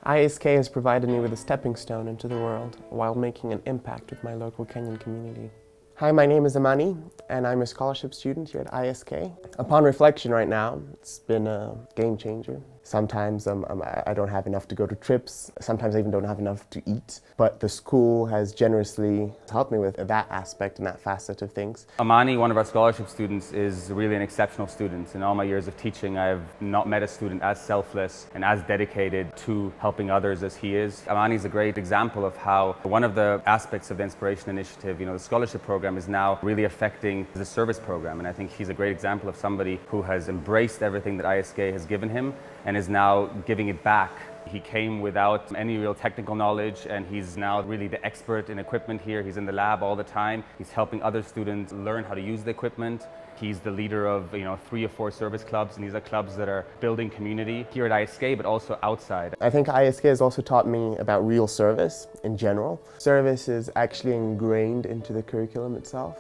ISK has provided me with a stepping stone into the world while making an impact with my local Kenyan community. Hi, my name is AMANI, and I'm a scholarship student here at ISK. Upon reflection right now, it's been a game changer. Sometimes I don't have enough to go to trips, sometimes I even don't have enough to eat, but the school has generously helped me with that aspect and that facet of things. AMANI, one of our scholarship students, is really an exceptional student. In all my years of teaching, I've not met a student as selfless and as dedicated to helping others as he is. AMANI is a great example of how one of the aspects of the Inspiration Initiative, the scholarship program, is now really affecting the service program. And I think he's a great example of somebody who has embraced everything that ISK has given him and is now giving it back. He came without any real technical knowledge, and he's now really the expert in equipment here. He's in the lab all the time. He's helping other students learn how to use the equipment. He's the leader of 3 or 4 service clubs, and these are clubs that are building community here at ISK, but also outside. I think ISK has also taught me about real service in general. Service is actually ingrained into the curriculum itself.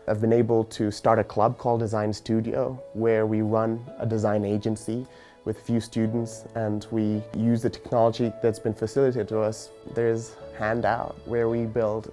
I've been able to start a club called Design Studio, where we run a design agency with a few students, and we use the technology that's been facilitated to us. There's Handout, where we build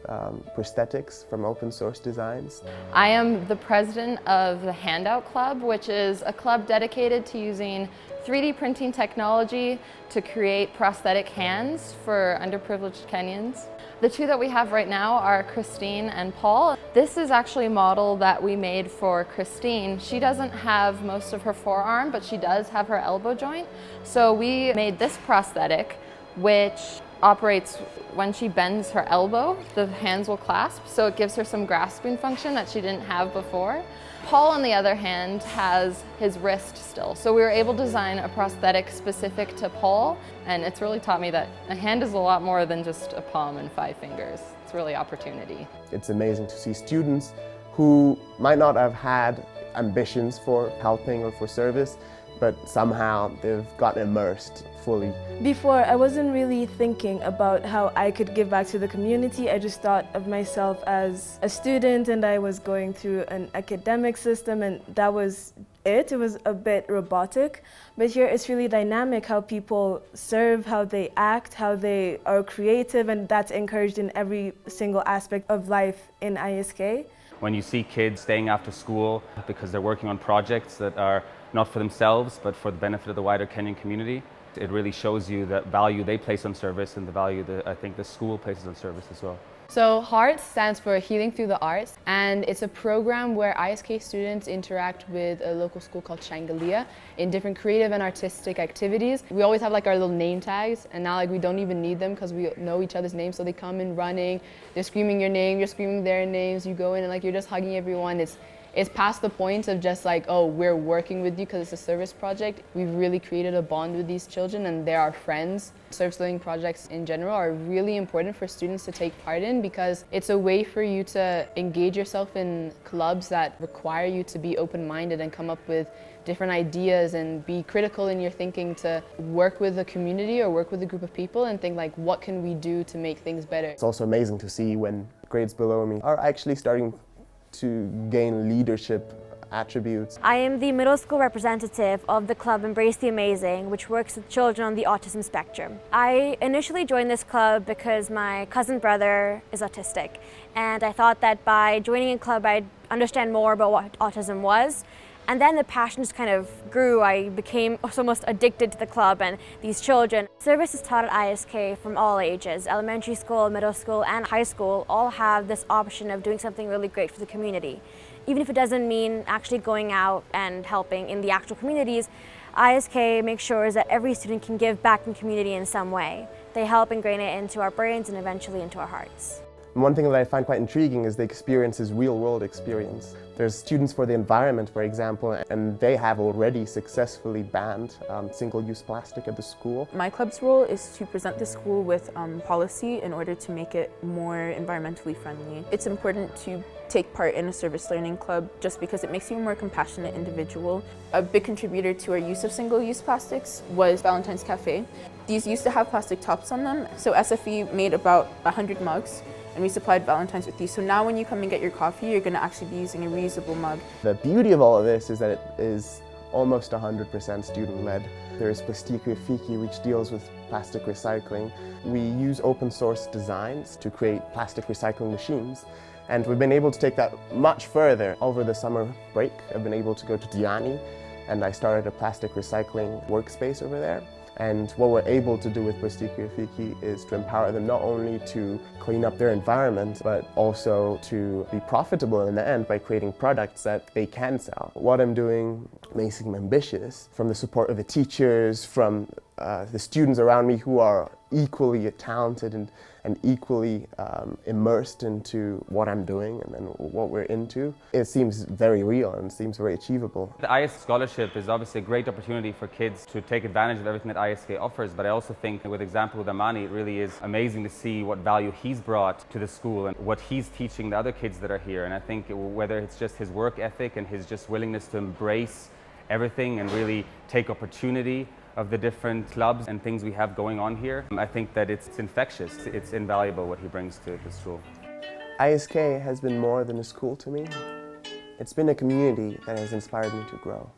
prosthetics from open source designs. I am the president of the Handout Club, which is a club dedicated to using 3D printing technology to create prosthetic hands for underprivileged Kenyans. The 2 that we have right now are Christine and Paul. This is actually a model that we made for Christine. She doesn't have most of her forearm, but she does have her elbow joint. So we made this prosthetic, which operates when she bends her elbow, the hands will clasp, so it gives her some grasping function that she didn't have before. Paul, on the other hand, has his wrist still, so we were able to design a prosthetic specific to Paul, and it's really taught me that a hand is a lot more than just a palm and 5 fingers. It's really opportunity. It's amazing to see students who might not have had ambitions for helping or for service, but somehow they've gotten immersed fully. Before, I wasn't really thinking about how I could give back to the community. I just thought of myself as a student, and I was going through an academic system, and that was it. It was a bit robotic. But here it's really dynamic, how people serve, how they act, how they are creative, and that's encouraged in every single aspect of life in ISK. When you see kids staying after school because they're working on projects that are not for themselves, but for the benefit of the wider Kenyan community, it really shows you the value they place on service and the value that I think the school places on service as well. So HEART stands for Healing Through the Arts, and it's a program where ISK students interact with a local school called Shangalia in different creative and artistic activities. We always have like our little name tags, and now we don't even need them because we know each other's names, so they come in running, they're screaming your name, you're screaming their names, you go in and like you're just hugging everyone. It's past the point of just like, oh, we're working with you because it's a service project. We've really created a bond with these children, and they're our friends. Service learning projects in general are really important for students to take part in because it's a way for you to engage yourself in clubs that require you to be open-minded and come up with different ideas and be critical in your thinking, to work with a community or work with a group of people and think like, what can we do to make things better? It's also amazing to see when grades below me are actually starting to gain leadership attributes. I am the middle school representative of the club Embrace the Amazing, which works with children on the autism spectrum. I initially joined this club because my cousin brother is autistic, and I thought that by joining a club I'd understand more about what autism was. And then the passion just kind of grew. I became almost addicted to the club and these children. Service is taught at ISK from all ages. Elementary school, middle school, and high school all have this option of doing something really great for the community. Even if it doesn't mean actually going out and helping in the actual communities, ISK makes sure that every student can give back in the community in some way. They help ingrain it into our brains and eventually into our hearts. And one thing that I find quite intriguing is the experience is real-world experience. There's students for the environment, for example, and they have already successfully banned single-use plastic at the school. My club's role is to present the school with policy in order to make it more environmentally friendly. It's important to take part in a service learning club just because it makes you a more compassionate individual. A big contributor to our use of single-use plastics was Valentine's Cafe. These used to have plastic tops on them, so SFE made about 100 mugs, and we supplied Valentine's with these. So now when you come and get your coffee, you're going to actually be using a reusable mug. The beauty of all of this is that it is almost 100% student-led. There is Plastique Rafiki, which deals with plastic recycling. We use open source designs to create plastic recycling machines. And we've been able to take that much further. Over the summer break, I've been able to go to Diani, and I started a plastic recycling workspace over there. And what we're able to do with Bristiki Rafiki is to empower them not only to clean up their environment, but also to be profitable in the end by creating products that they can sell. What I'm doing makes me ambitious, from the support of the teachers, from the students around me who are equally talented and equally immersed into what I'm doing and what we're into. It seems very real and seems very achievable. The ISK scholarship is obviously a great opportunity for kids to take advantage of everything that ISK offers, but I also think with example with AMANI, it really is amazing to see what value he's brought to the school and what he's teaching the other kids that are here. And I think whether it's just his work ethic and his just willingness to embrace everything and really take opportunity of the different clubs and things we have going on here, I think that it's infectious. It's invaluable what he brings to the school. ISK has been more than a school to me. It's been a community that has inspired me to grow.